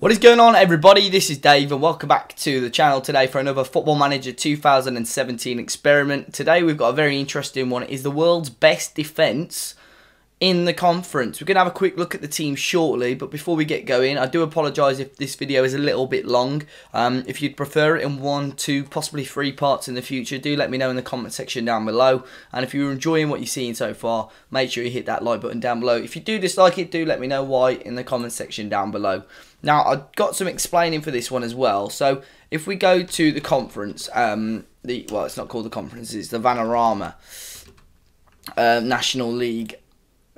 What is going on, everybody? This is Dave and welcome back to the channel today for another Football Manager 2017 experiment. Today we've got a very interesting one. It is the world's best defence in the conference. We're going to have a quick look at the team shortly, but before we get going, I do apologise if this video is a little bit long. If you'd prefer it in 1, 2, possibly 3 parts in the future, do let me know in the comment section down below. And if you're enjoying what you're seeing so far, make sure you hit that like button down below. If you do dislike it, do let me know why in the comment section down below. Now, I've got some explaining for this one as well. So, if we go to the conference, well, it's not called the conference, it's the Vanarama National League.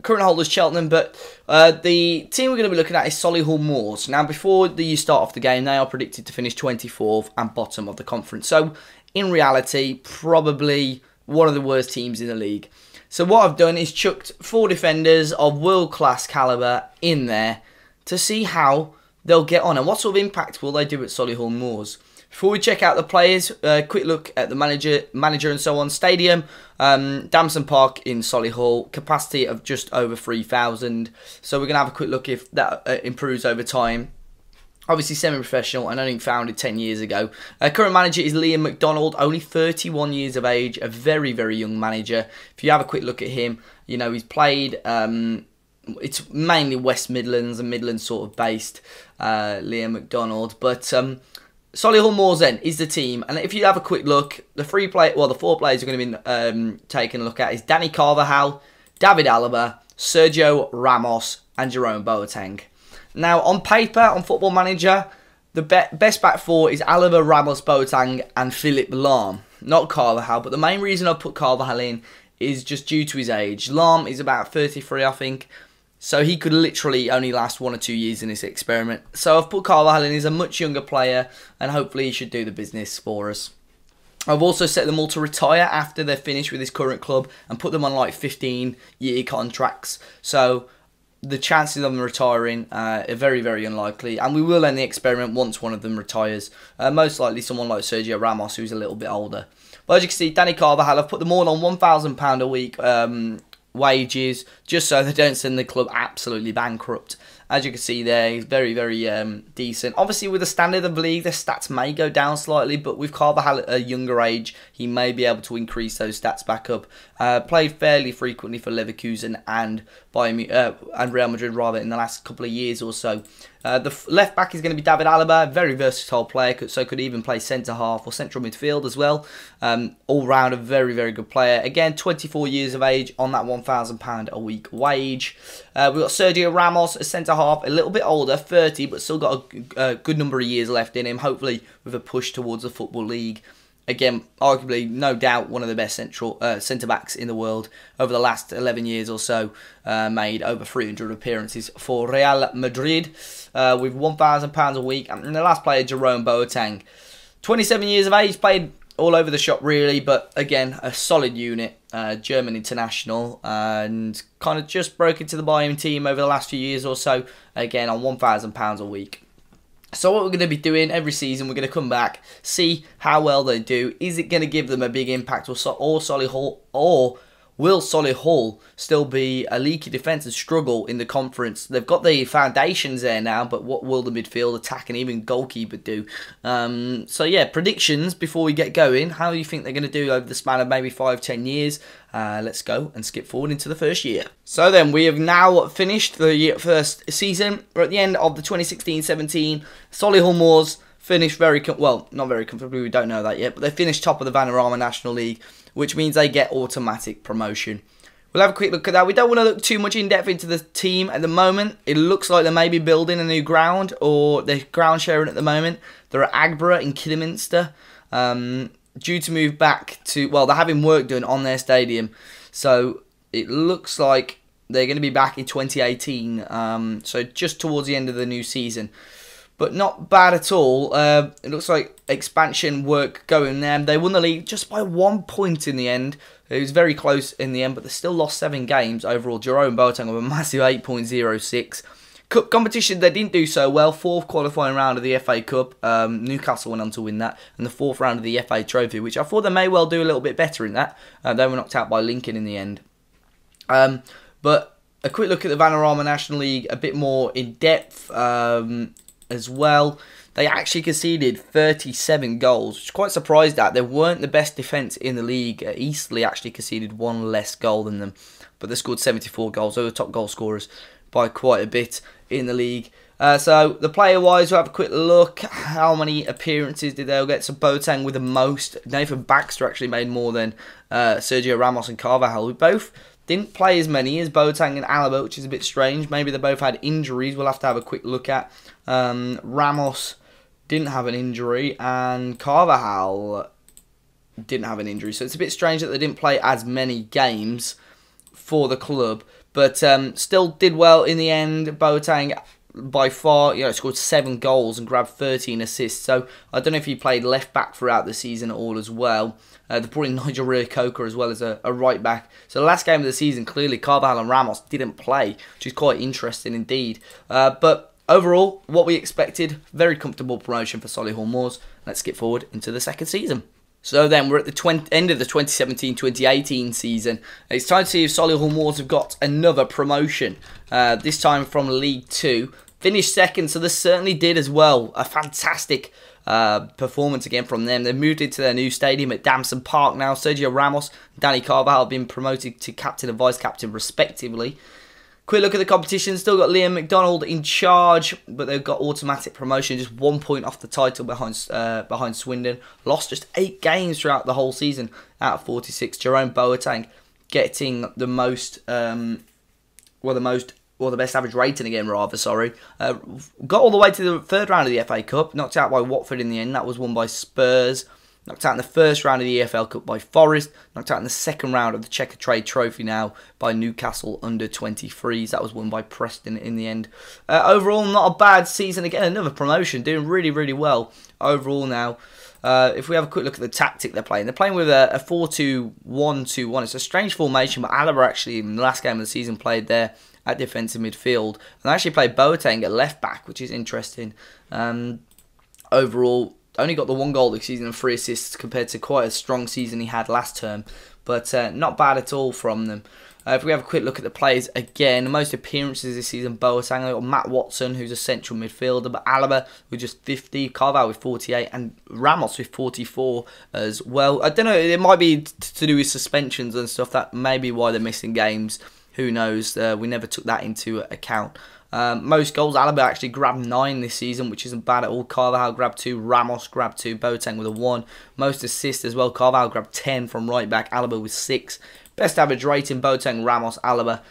Current holders Cheltenham, but the team we're going to be looking at is Solihull Moors. Now, before you start off the game, they are predicted to finish 24th and bottom of the conference. So, in reality, probably one of the worst teams in the league. So, what I've done is chucked 4 defenders of world-class calibre in there to see how they'll get on and what sort of impact will they do at Solihull Moors. Before we check out the players, quick look at the manager and so on. Stadium, Damson Park in Solihull, capacity of just over 3,000. So we're going to have a quick look if that improves over time. Obviously semi-professional and only founded 10 years ago. Current manager is Liam McDonald, only 31 years of age, a very, very young manager. If you have a quick look at him, you know, he's played... it's mainly West Midlands and Midlands sort of based, Liam McDonald. But Solihull Moors then is the team. And if you have a quick look, the 4 players are going to be taken a look at is Dani Carvajal, David Alaba, Sergio Ramos and Jerome Boateng. Now, on paper, on Football Manager, the best back 4 is Alaba, Ramos, Boateng and Philippe Lahm. Not Carvajal, but the main reason I put Carvajal in is just due to his age. Lahm is about 33, I think. So he could literally only last 1 or 2 years in this experiment. So I've put Carvajal in. He's a much younger player and hopefully he should do the business for us. I've also set them all to retire after they're finished with his current club and put them on like 15-year contracts. So the chances of them retiring are very, very unlikely. And we will end the experiment once one of them retires. Most likely someone like Sergio Ramos, who's a little bit older. But as you can see, Dani Carvajal, I've put them all on £1,000 a week wages, just so they don't send the club absolutely bankrupt. As you can see there, he's very, very decent. Obviously, with the standard of the league, the stats may go down slightly, but with Carvajal at a younger age, he may be able to increase those stats back up. Played fairly frequently for Leverkusen and Real Madrid rather in the last couple of years or so. The left back is going to be David Alaba, very versatile player, so could even play centre half or central midfield as well. All round a very, very good player. Again, 24 years of age on that £1,000 a week wage. We've got Sergio Ramos, a centre half, a little bit older, 30, but still got a good number of years left in him, hopefully with a push towards the Football League. Again, arguably, no doubt, one of the best centre-backs in the world over the last 11 years or so. Made over 300 appearances for Real Madrid with £1,000 a week. And the last player, Jerome Boateng. 27 years of age, played all over the shop really, but again, a solid unit. German international and kind of just broke into the Bayern team over the last few years or so. Again, on £1,000 a week. So what we're going to be doing every season, we're going to come back, see how well they do. Is it going to give them a big impact, or Solihull, or will Solihull still be a leaky defence and struggle in the conference? They've got the foundations there now, but what will the midfield, attack and even goalkeeper do? So yeah, predictions before we get going. How do you think they're going to do over the span of maybe 5-10 years? Let's go and skip forward into the first year. So then, we have now finished the first season. We're at the end of the 2016-17. Solihull Moors finished very, well, not very comfortably, we don't know that yet, but they finished top of the Vanarama National League, which means they get automatic promotion. We'll have a quick look at that. We don't want to look too much in depth into the team at the moment. It looks like they may be building a new ground, or they're ground sharing at the moment. They're at Agborough in Kidderminster. Due to move back to, well, they're having work done on their stadium, so it looks like they're going to be back in 2018, so just towards the end of the new season. But not bad at all. It looks like expansion work going there. They won the league just by 1 point in the end. It was very close in the end, but they still lost 7 games overall. Jerome Boateng with a massive 8.06. Cup competition, they didn't do so well. 4th qualifying round of the FA Cup. Newcastle went on to win that. And the 4th round of the FA Trophy, which I thought they may well do a little bit better in that. They were knocked out by Lincoln in the end. But a quick look at the Vanarama National League, a bit more in depth. as well. They actually conceded 37 goals, which is quite surprised at. They weren't the best defence in the league. Eastleigh actually conceded one less goal than them, but they scored 74 goals. They were the top goal scorers by quite a bit in the league. So the player-wise, we'll have a quick look. How many appearances did they all get? So Boateng with the most. Nathan Baxter actually made more than Sergio Ramos and Carvajal, who both didn't play as many as Boateng and Alaba, which is a bit strange. Maybe they both had injuries. We'll have to have a quick look at. Ramos didn't have an injury, and Carvajal didn't have an injury. So it's a bit strange that they didn't play as many games for the club. But still did well in the end. Boateng, by far, scored 7 goals and grabbed 13 assists. So I don't know if he played left back throughout the season at all as well. They brought in Nigel Reo-Coker as well as a right back. So the last game of the season, clearly Carvajal and Ramos didn't play, which is quite interesting indeed. But overall, what we expected, very comfortable promotion for Solihull Moors. Let's skip forward into the second season. So then we're at the end of the 2017-2018 season. It's time to see if Solihull Moors have got another promotion. This time from League 2. Finished second, so this certainly did as well. A fantastic performance again from them. They've moved into their new stadium at Damson Park now. Sergio Ramos and Dani Carvajal have been promoted to captain and vice-captain respectively. Quick look at the competition. Still got Liam McDonald in charge, but they've got automatic promotion, just 1 point off the title behind Swindon. Lost just 8 games throughout the whole season out of 46. Jerome Boateng getting the most, the best average rating again, rather. Sorry, got all the way to the third round of the FA Cup. Knocked out by Watford in the end. That was won by Spurs. Knocked out in the first round of the EFL Cup by Forest. Knocked out in the second round of the Checker Trade Trophy now by Newcastle under 23s. That was won by Preston in the end. Overall, not a bad season. Again, another promotion. Doing really, really well overall now. If we have a quick look at the tactic they're playing with a 4-2-1-2-1. It's a strange formation, but Alaba actually in the last game of the season played there at defensive midfield. And they actually played Boateng at left back, which is interesting. Overall, only got the 1 goal this season and 3 assists compared to quite a strong season he had last term. But not bad at all from them. If we have a quick look at the players again, the most appearances this season, Boateng. They've got Matt Watson, who's a central midfielder, but Alaba with just 50, Carvajal with 48, and Ramos with 44 as well. I don't know, it might be to do with suspensions and stuff. That may be why they're missing games. Who knows? We never took that into account. Most goals, Alaba actually grabbed 9 this season, which isn't bad at all. Carvajal grabbed 2, Ramos grabbed 2, Boateng with a 1. Most assists as well. Carvajal grabbed 10 from right back, Alaba with 6. Best average rating, Boateng, Ramos, Alaba,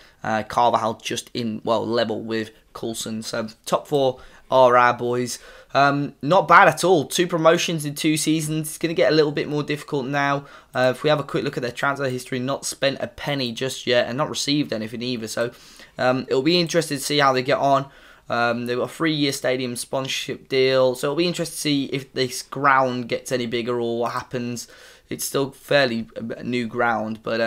Carvajal just in, level with Coulson. So top 4 are our boys. Not bad at all. 2 promotions in 2 seasons. It's going to get a little bit more difficult now. If we have a quick look at their transfer history, not spent a penny just yet and not received anything either. So it'll be interesting to see how they get on. They've got a 3-year stadium sponsorship deal. So it'll be interesting to see if this ground gets any bigger or what happens. It's still fairly new ground, but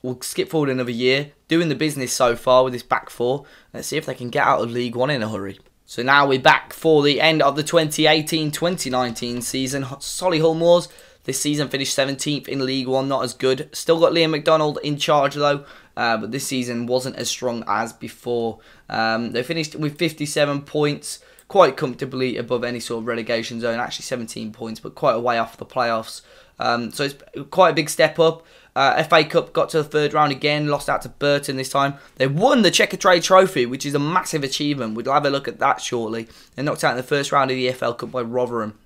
we'll skip forward another year. Doing the business so far with this back 4. Let's see if they can get out of League 1 in a hurry. So now we're back for the end of the 2018-2019 season. Solihull Moors this season finished 17th in League 1, not as good. Still got Liam McDonald in charge though, but this season wasn't as strong as before. They finished with 57 points, quite comfortably above any sort of relegation zone. Actually 17 points, but quite a way off the playoffs. So it's quite a big step up. FA Cup got to the 3rd round again, lost out to Burton this time. They won the Checker Trade Trophy, which is a massive achievement. We'll have a look at that shortly. They knocked out in the 1st round of the EFL Cup by Rotherham.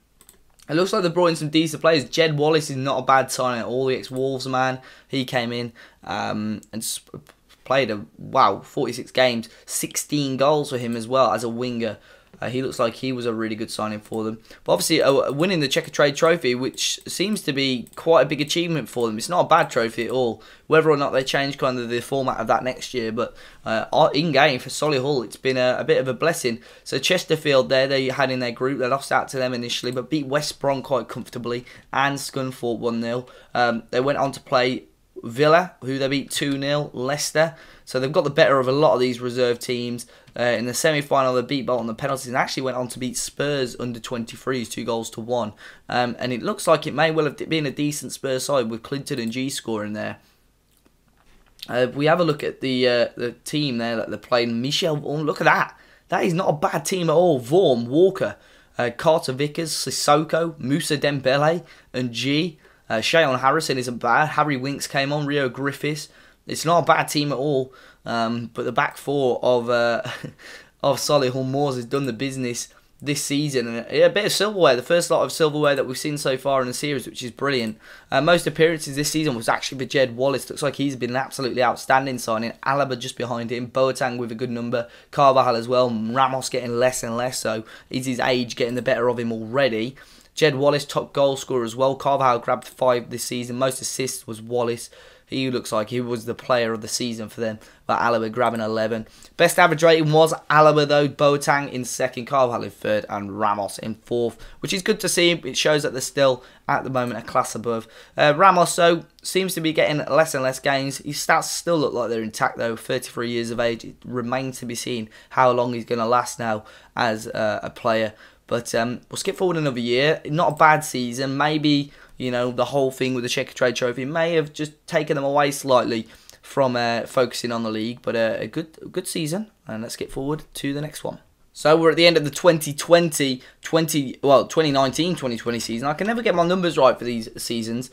It looks like they brought in some decent players. Jed Wallace is not a bad signing at all. The ex-Wolves man. He came in and played 46 games, 16 goals for him as well as a winger. He looks like he was a really good signing for them. But obviously, winning the Checker Trade Trophy, which seems to be quite a big achievement for them. It's not a bad trophy at all. Whether or not they change kind of the format of that next year, but in-game for Solihull, it's been a bit of a blessing. So Chesterfield there, they had in their group. They lost out to them initially, but beat West Brom quite comfortably, and Scunthorpe 1-0. They went on to play Villa, who they beat 2-0, Leicester. So they've got the better of a lot of these reserve teams. In the semi-final, they beat Bolton on the penalties and actually went on to beat Spurs under 23s, 2-1. And it looks like it may well have been a decent Spurs side with Clinton and G scoring there. We have a look at the team there that they're playing. Michel, look at that. that is not a bad team at all. Vorm, Walker, Carter Vickers, Sissoko, Moussa Dembele, and G. Shayon Harrison isn't bad. Harry Winks came on. Rio Griffiths. It's not a bad team at all. But the back four of of Solihull Moors has done the business this season. And a bit of silverware, the first lot of silverware that we've seen so far in the series, which is brilliant. Most appearances this season was actually for Jed Wallace. Looks like he's been an absolutely outstanding signing. Alaba just behind him, Boateng with a good number, Carvajal as well, Ramos getting less and less so. Is his age getting the better of him already? Jed Wallace, top goal scorer as well. Carvajal grabbed 5 this season. Most assists was Wallace. He looks like he was the player of the season for them. But Alaba grabbing 11. Best average rating was Alaba though. Boateng in second, Carvajal in third, and Ramos in fourth, which is good to see. It shows that they're still at the moment a class above. Ramos though seems to be getting less and less games. His stats still look like they're intact though. 33 years of age. It remains to be seen how long he's going to last now as a player. But we'll skip forward another year. Not a bad season. Maybe, you know, the whole thing with the Checker Trade Trophy may have just taken them away slightly from focusing on the league. But a good season. And let's get forward to the next one. So we're at the end of the 2019-2020 season. I can never get my numbers right for these seasons.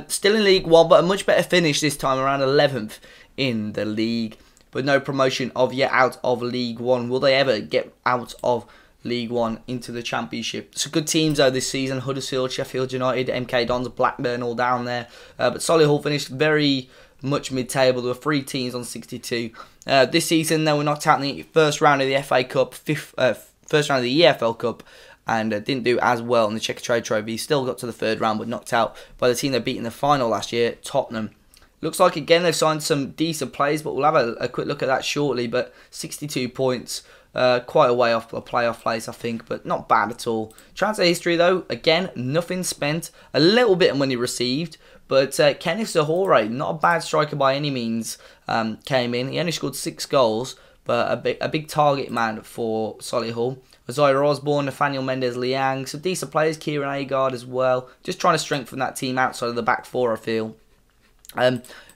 Still in League 1, but a much better finish this time, around 11th in the league. But no promotion yet out of League 1. Will they ever get out of League 1 into the Championship? Some good teams though this season. Huddersfield, Sheffield United, MK Dons, Blackburn all down there. But Solihull finished very much mid-table. There were 3 teams on 62. This season they were knocked out in the first round of the FA Cup, first round of the EFL Cup, and didn't do as well in the Checker Trade Trophy. Still got to the third round, but knocked out by the team they beat in the final last year, Tottenham. Looks like again they've signed some decent players, but we'll have a quick look at that shortly. But 62 points. Quite a way off a playoff place, I think, but not bad at all. Transfer history, though, again, nothing spent. A little bit of money received, but Kenneth Zahore, not a bad striker by any means, came in. He only scored 6 goals, but a big target man for Solihull. Isaiah Osborne, Nathaniel Mendez-Liang, some decent players, Kieran Agard as well. Just trying to strengthen that team outside of the back four, I feel.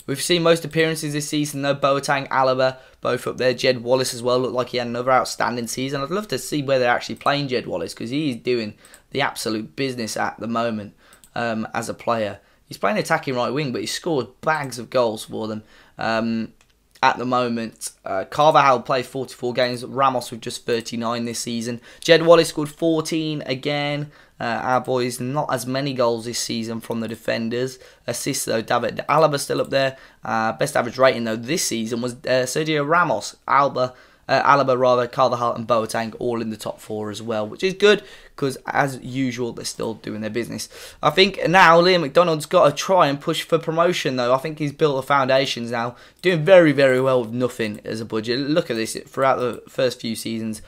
We've seen most appearances this season though. Boateng, Alaba, both up there. Jed Wallace as well, looked like he had another outstanding season. I'd love to see where they're actually playing Jed Wallace, because he's doing the absolute business at the moment as a player. He's playing attacking right wing, but he's scored bags of goals for them at the moment. Carvajal played 44 games, Ramos with just 39 this season. Jed Wallace scored 14 again. Our boys, not as many goals this season from the defenders. Assists though, David Alaba still up there. Best average rating though this season was Sergio Ramos, Alaba rather, Carvajal and Boateng all in the top 4 as well, which is good because as usual they're still doing their business. I think now Liam McDonald's got to try and push for promotion though. I think he's built the foundations now, doing very well with nothing as a budget. Look at this, throughout the first few seasons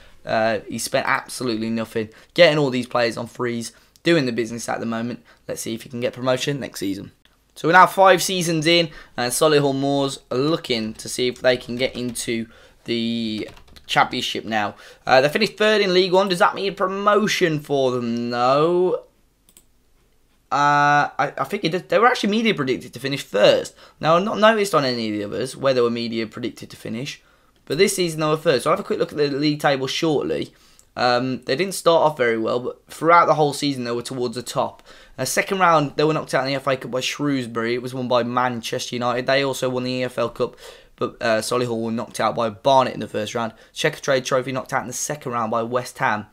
he spent absolutely nothing, getting all these players on frees, doing the business at the moment. Let's see if he can get promotion next season. So we're now 5 seasons in, and Solihull Moors are looking to see if they can get into the Championship now. They finished 3rd in League 1. Does that mean promotion for them? No. I think it did. They were actually media predicted to finish first. Now, I've not noticed on any of the others where they were media predicted to finish. But this season they were first. So I'll have a quick look at the league table shortly. They didn't start off very well, but throughout the whole season they were towards the top. Second round, they were knocked out in the FA Cup by Shrewsbury. It was won by Manchester United. They also won the EFL Cup, but Solihull were knocked out by Barnet in the first round. Checker Trade Trophy knocked out in the second round by West Ham.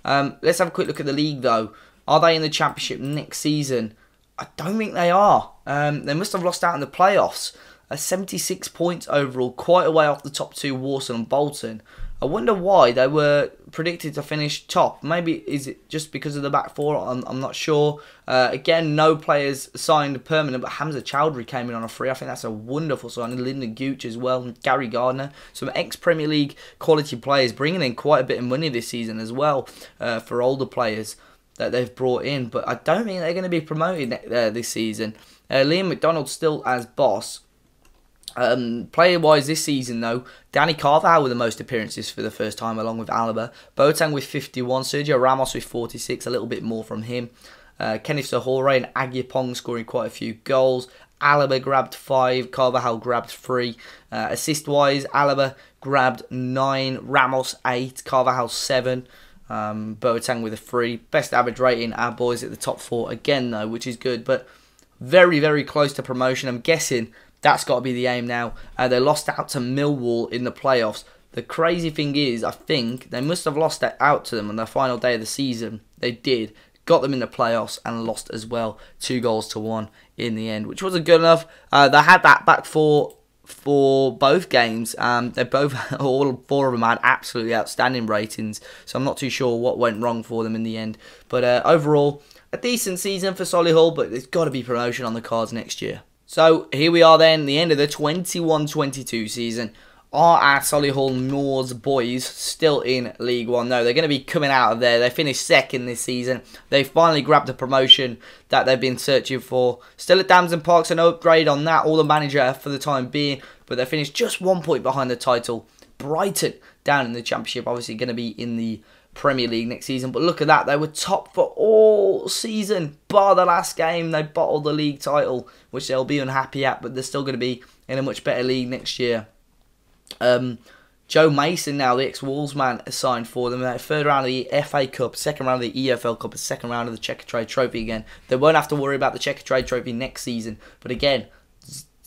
Let's have a quick look at the league though. Are they in the Championship next season? I don't think they are. They must have lost out in the playoffs. 76 points overall, quite a way off the top 2, Walsall and Bolton. I wonder why they were predicted to finish top. Maybe is it just because of the back four? I'm not sure. Again, no players signed permanent, but Hamza Chowdhury came in on a free. I think that's a wonderful signing. Lyndon Gooch as well, and Gary Gardner. Some ex-Premier League quality players, bringing in quite a bit of money this season as well for older players that they've brought in. But I don't think they're going to be promoted this season. Liam McDonald still as boss. Player-wise this season though, Dani Carvajal with the most appearances for the first time along with Alaba. Boateng with 51, Sergio Ramos with 46, a little bit more from him. Kenneth Zahore and Agyapong scoring quite a few goals. Alaba grabbed 5, Carvajal grabbed 3. Assist-wise, Alaba grabbed 9, Ramos 8, Carvajal 7. Boateng with a 3. Best average rating, our boys at the top 4 again though, which is good, but very, very close to promotion. I'm guessing that's got to be the aim now. They lost out to Millwall in the playoffs. The crazy thing is, I think they must have lost that out to them on the final day of the season. They did. Got them in the playoffs and lost as well. 2-1 in the end, which wasn't good enough. They had that back for both games. They both, all 4 of them had absolutely outstanding ratings. So I'm not too sure what went wrong for them in the end. But overall, a decent season for Solihull, but there's got to be promotion on the cards next year. So here we are then, the end of the 21-22 season. Are our Solihull Moors boys still in League One? No, they're going to be coming out of there. They finished second this season. They finally grabbed the promotion that they've been searching for. Still at Damson Park's an upgrade on that, all the manager for the time being. But they finished just 1 point behind the title. Brighton down in the Championship, obviously going to be in the Premier League next season. But look at that, they were top for all season. Bar the last game, they bottled the league title, which they'll be unhappy at. But they're still going to be in a much better league next year. Joe Mason now, the ex-Wolves man, is signed for them. Third round of the FA Cup, second round of the EFL Cup, and second round of the Checker Trade Trophy again. They won't have to worry about the Checker Trade Trophy next season. But again,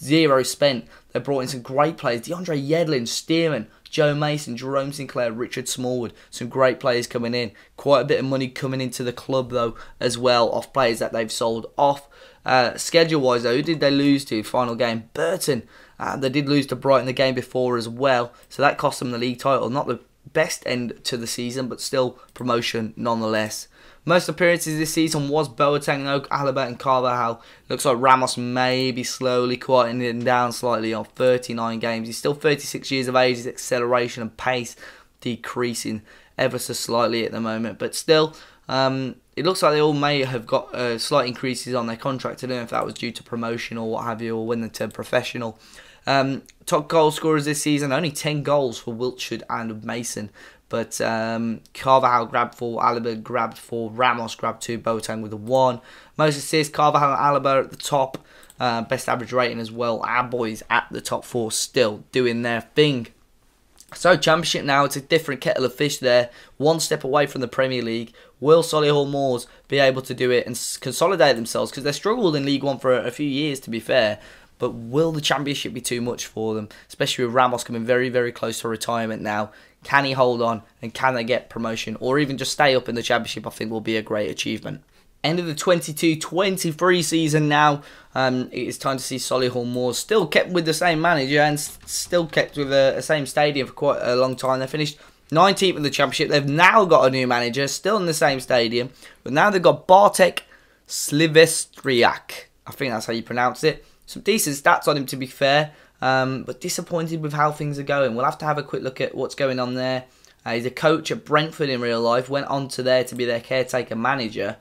0 spent. They brought in some great players. DeAndre Yedlin, Stearman, Joe Mason, Jerome Sinclair, Richard Smallwood. Some great players coming in. Quite a bit of money coming into the club, though, as well, off players that they've sold off. Schedule-wise, though, who did they lose to? Final game, Burton. They did lose to Brighton the game before as well. So that cost them the league title. Not the best end to the season, but still promotion nonetheless. Most appearances this season was Boateng, Alaba and Carvajal. Looks like Ramos may be slowly quieting down slightly on 39 games. He's still 36 years of age. His acceleration and pace decreasing ever so slightly at the moment. But still, it looks like they all may have got slight increases on their contract. I don't know if that was due to promotion or what have you, or when they turned professional. Top goal scorers this season, only 10 goals for Wiltshire and Mason. But Carvajal grabbed 4, Alaba grabbed 4, Ramos grabbed 2, Boateng with a 1. Most assists, Carvajal and Alaba at the top. Best average rating as well. Our boys at the top 4 still doing their thing. So Championship now, it's a different kettle of fish there. 1 step away from the Premier League. Will Solihull Moors be able to do it and consolidate themselves? Because they struggled in League One for a few years, to be fair. But will the Championship be too much for them? Especially with Ramos coming very, very close to retirement now. Can he hold on and can they get promotion? Or even just stay up in the Championship, I think will be a great achievement. End of the 22-23 season now. It is time to see Solihull Moors still kept with the same manager and still kept with the same stadium for quite a long time. They finished 19th in the Championship. They've now got a new manager, still in the same stadium. But now they've got Bartek Slivestriak. I think that's how you pronounce it. Some decent stats on him, to be fair. But disappointed with how things are going. We'll have to have a quick look at what's going on there. He's a coach at Brentford in real life. Went on to there to be their caretaker manager.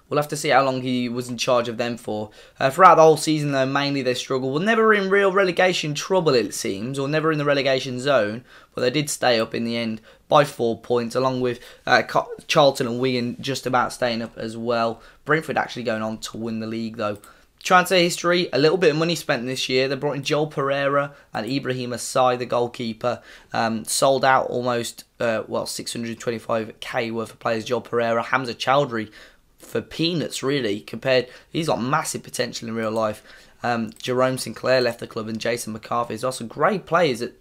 We'll have to see how long he was in charge of them for. Throughout the whole season, though, mainly they struggled. Well, never in real relegation trouble, it seems, or never in the relegation zone. But they did stay up in the end by 4 points, along with Charlton and Wigan just about staying up as well. Brentford actually going on to win the league, though. Transfer history, a little bit of money spent this year. They brought in Joel Pereira and Ibrahim Asai, the goalkeeper. Sold out almost, 625k worth of players. Joel Pereira, Hamza Chowdhury, for peanuts, really, compared. He's got massive potential in real life. Jerome Sinclair left the club and Jason McCarthy. There's also great players that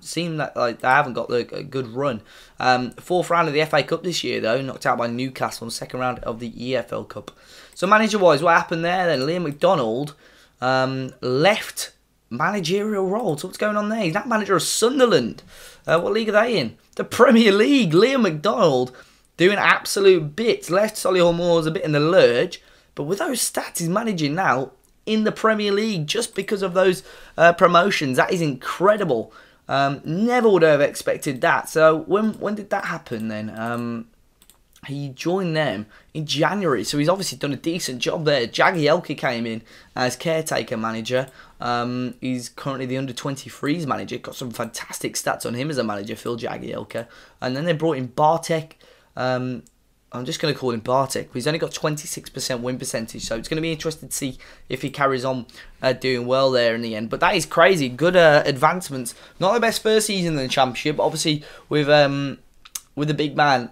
seem that like they haven't got a good run. 4th round of the FA Cup this year, though, knocked out by Newcastle in the 2nd round of the EFL Cup. So manager-wise, what happened there then? Liam McDonald left managerial role. So what's going on there? He's not manager of Sunderland. What league are they in? The Premier League. Liam McDonald doing absolute bits. Left Solihull Moors a bit in the lurch. But with those stats, he's managing now in the Premier League just because of those promotions. That is incredible. Never would have expected that. So when did that happen then? He joined them in January, so he's obviously done a decent job there. Jagielka came in as caretaker manager. He's currently the under-23s manager. Got some fantastic stats on him as a manager, Phil Jagielka. And then they brought in Bartek I'm just going to call him Bartek. He's only got 26% win percentage, so it's going to be interesting to see if he carries on doing well there in the end. But that is crazy. Good advancements. Not the best first season in the Championship, but obviously with the big man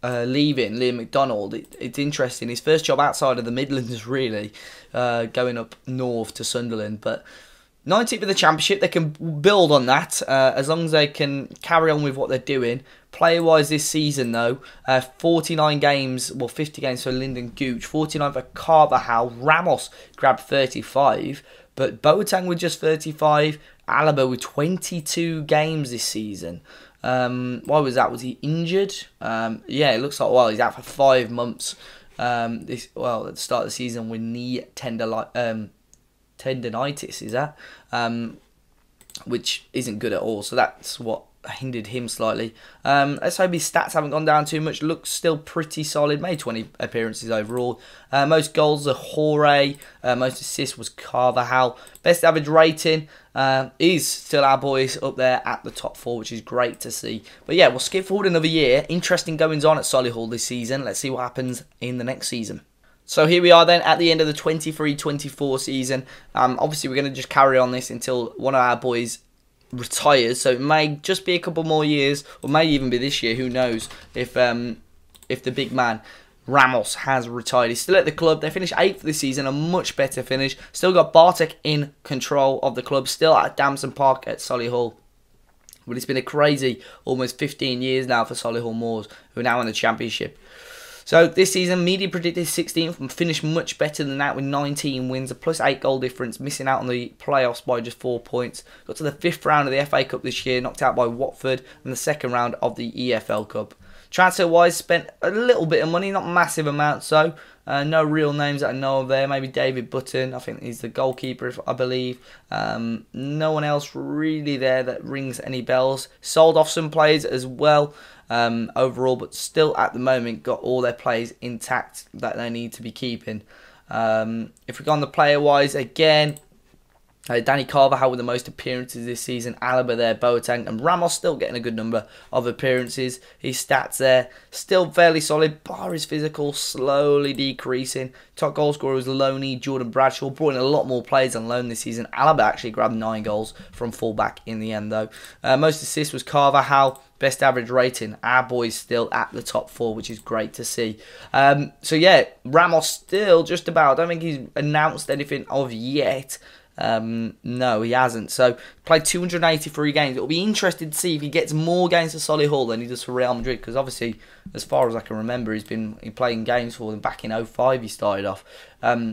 leaving, Liam McDonald, it's interesting. His first job outside of the Midlands, really, going up north to Sunderland. But 19th of the Championship, they can build on that as long as they can carry on with what they're doing. Player-wise this season, though, 49 games, well, 50 games for Lyndon Gooch, 49 for Carvajal. Ramos grabbed 35, but Boateng with just 35. Alaba with 22 games this season. Why was that? Was he injured? Yeah, it looks like, well, he's out for 5 months. At the start of the season with knee tendinitis, is that? Which isn't good at all. So that's what hindered him slightly. Let's hope his stats haven't gone down too much. Looks still pretty solid. Made 20 appearances overall. Most goals are Jorge. Most assists was Carvajal. Best average rating is still our boys up there at the top 4, which is great to see. But yeah, we'll skip forward another year. Interesting goings on at Solihull this season. Let's see what happens in the next season. So here we are then at the end of the 23-24 season. Obviously, we're going to just carry on this until one of our boys retires. So it may just be a couple more years, or may even be this year. Who knows if the big man Ramos has retired. He's still at the club. They finished 8th this season, a much better finish. Still got Bartek in control of the club. Still at Damson Park at Solihull. But it's been a crazy almost 15 years now for Solihull Moors, who are now in the Championship. So this season, media predicted 16th and finished much better than that with 19 wins, a +8 goal difference, missing out on the playoffs by just 4 points. Got to the 5th round of the FA Cup this year, knocked out by Watford, and the 2nd round of the EFL Cup. Transfer-wise, spent a little bit of money, not massive amounts, so no real names that I know of there. Maybe David Button, I think he's the goalkeeper, I believe. No one else really there that rings any bells. Sold off some players as well. Overall, but still at the moment got all their players intact that they need to be keeping. If we go on the player wise again, Dani Carvajal with the most appearances this season, Alaba there, Boateng, and Ramos still getting a good number of appearances. His stats there still fairly solid, bar his physical slowly decreasing. Top goal scorer was Loney, Jordan Bradshaw, brought in a lot more players on loan this season. Alaba actually grabbed 9 goals from fullback in the end though. Most assists was Carvajal. Best average rating, our boys still at the top 4, which is great to see. So yeah, Ramos still just about, I don't think he's announced anything of yet. No, he hasn't. So played 283 games. It'll be interesting to see if he gets more games for Solihull than he does for Real Madrid, because obviously, as far as I can remember, he's been playing games for them. Back in 05 he started off.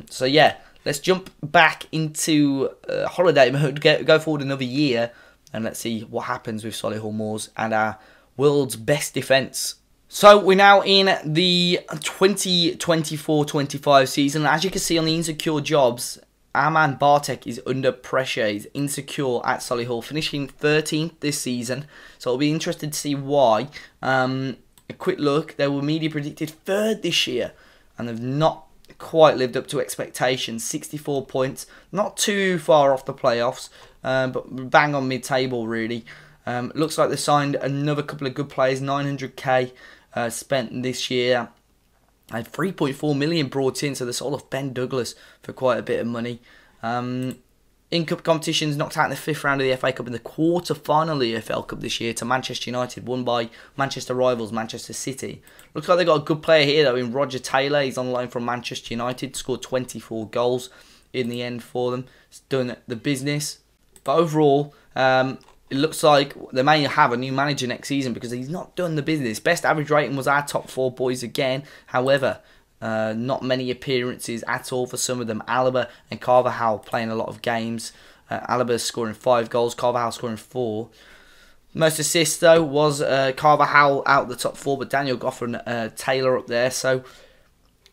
So yeah, let's jump back into holiday mode, go forward another year, and let's see what happens with Solihull Moors and our world's best defence. So we're now in the 2024-25 season. As you can see on the insecure jobs, our man Bartek is under pressure. He's insecure at Solihull, finishing 13th this season. So it'll be interesting to see why. A quick look, they were media predicted 3rd this year, and they've not quite lived up to expectations. 64 points, not too far off the playoffs, but bang on mid-table really. Looks like they signed another couple of good players. 900k spent this year. And 3.4 million brought in, so they sold off Ben Douglas for quite a bit of money. In cup competitions, knocked out in the 5th round of the FA Cup in the quarter-final of the EFL Cup this year to Manchester United, won by Manchester rivals Manchester City. Looks like they got a good player here though in Roger Taylor. He's on loan from Manchester United, scored 24 goals in the end for them. He's done the business. But overall, it looks like they may have a new manager next season because he's not done the business. Best average rating was our top 4 boys again. However, not many appearances at all for some of them. Alaba and Carvajal playing a lot of games. Alaba scoring 5 goals, Carvajal scoring 4. Most assists though was Carvajal out of the top 4, but Daniel Goffin Taylor up there. So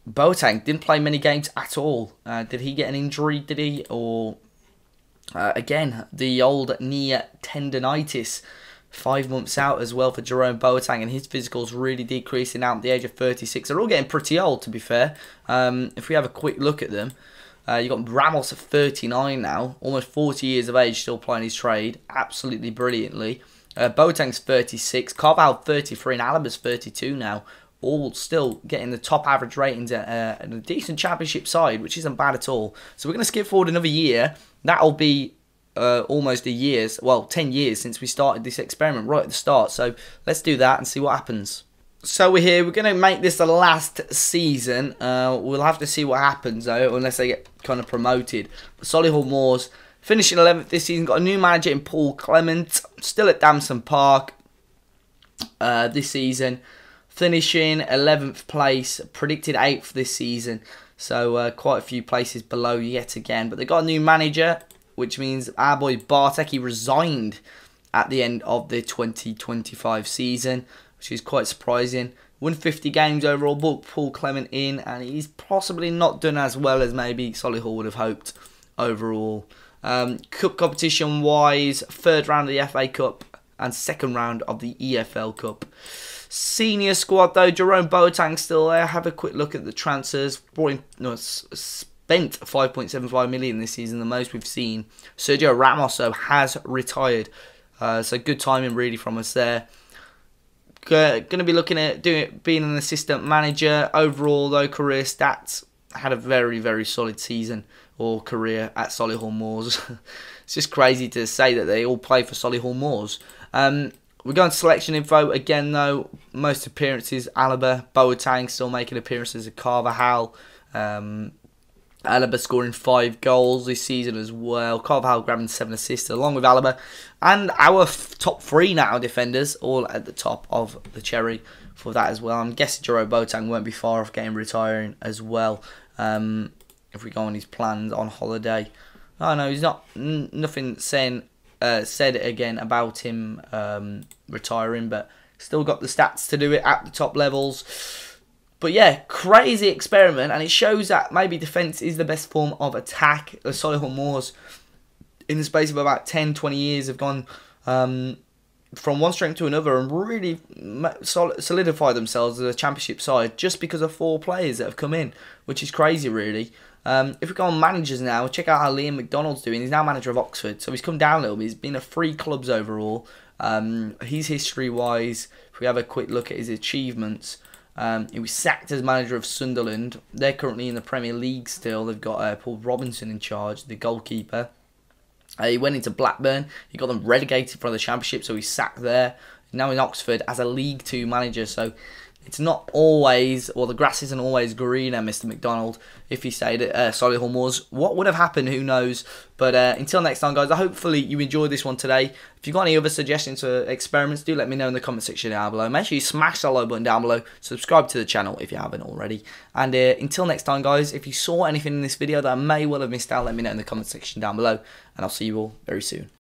Boateng didn't play many games at all. Did he get an injury? Did he? Or again, the old knee tendinitis. 5 months out as well for Jerome Boateng, and his physical's really decreasing out at the age of 36. They're all getting pretty old, to be fair. If we have a quick look at them, you've got Ramos at 39 now, almost 40 years of age, still playing his trade, absolutely brilliantly. Boateng's 36, Carvajal 33, and Alaba's 32 now. all still getting the top average ratings at a decent championship side, which isn't bad at all. So we're going to skip forward another year. That'll be almost 10 years since we started this experiment right at the start. So let's do that and see what happens. So we're here. We're going to make this the last season. We'll have to see what happens though, unless they get kind of promoted. But Solihull Moors finishing 11th this season. Got a new manager in Paul Clement. Still at Damson Park this season. Finishing 11th place. Predicted 8th this season. So quite a few places below yet again. But they got a new manager, which means our boy Boateng, he resigned at the end of the 2025 season, which is quite surprising. Won 50 games overall, booked Paul Clement in, and he's possibly not done as well as maybe Solihull would have hoped overall. Cup competition-wise, third round of the FA Cup and second round of the EFL Cup. Senior squad though, Jerome Boateng still there. Have a quick look at the transfers. Spent 5.75 million this season, the most we've seen. Sergio Ramos though has retired, so good timing really from us there. Going to be looking at being an assistant manager. Overall though, career stats, had a very solid season or career at Solihull Moors. It's just crazy to say that they all play for Solihull Moors. We're going to selection info again though. Most appearances, Alaba, Boateng still making appearances at Carvajal. Alaba scoring 5 goals this season as well. Carvajal grabbing 7 assists along with Alaba. And our top 3 now defenders all at the top of the cherry for that as well. I'm guessing Jerome Boateng won't be far off getting retiring as well. If we go on his plans on holiday. Oh no, he's not. Nothing said again about him retiring, but still got the stats to do it at the top levels. But yeah, crazy experiment, and it shows that maybe defence is the best form of attack. The Solihull Moors, in the space of about 10-20 years, have gone from one strength to another and really solidified themselves as a championship side just because of 4 players that have come in, which is crazy really. If we go on managers now, check out how Liam McDonald's doing. He's now manager of Oxford, so he's come down a little bit. He's been at 3 clubs overall. His history-wise, if we have a quick look at his achievements, he was sacked as manager of Sunderland. They're currently in the Premier League still. They've got Paul Robinson in charge, the goalkeeper. He went into Blackburn. He got them relegated from the Championship, so he's sacked there. Now in Oxford as a League 2 manager, so it's not always, or the grass isn't always greener, Mr. McDonald, if he stayed at Solihull Moors. What would have happened, who knows? But until next time, guys, hopefully you enjoyed this one today. If you've got any other suggestions or experiments, do let me know in the comment section down below. Make sure you smash that like button down below. Subscribe to the channel if you haven't already. And until next time, guys, if you saw anything in this video that I may well have missed out, let me know in the comment section down below. And I'll see you all very soon.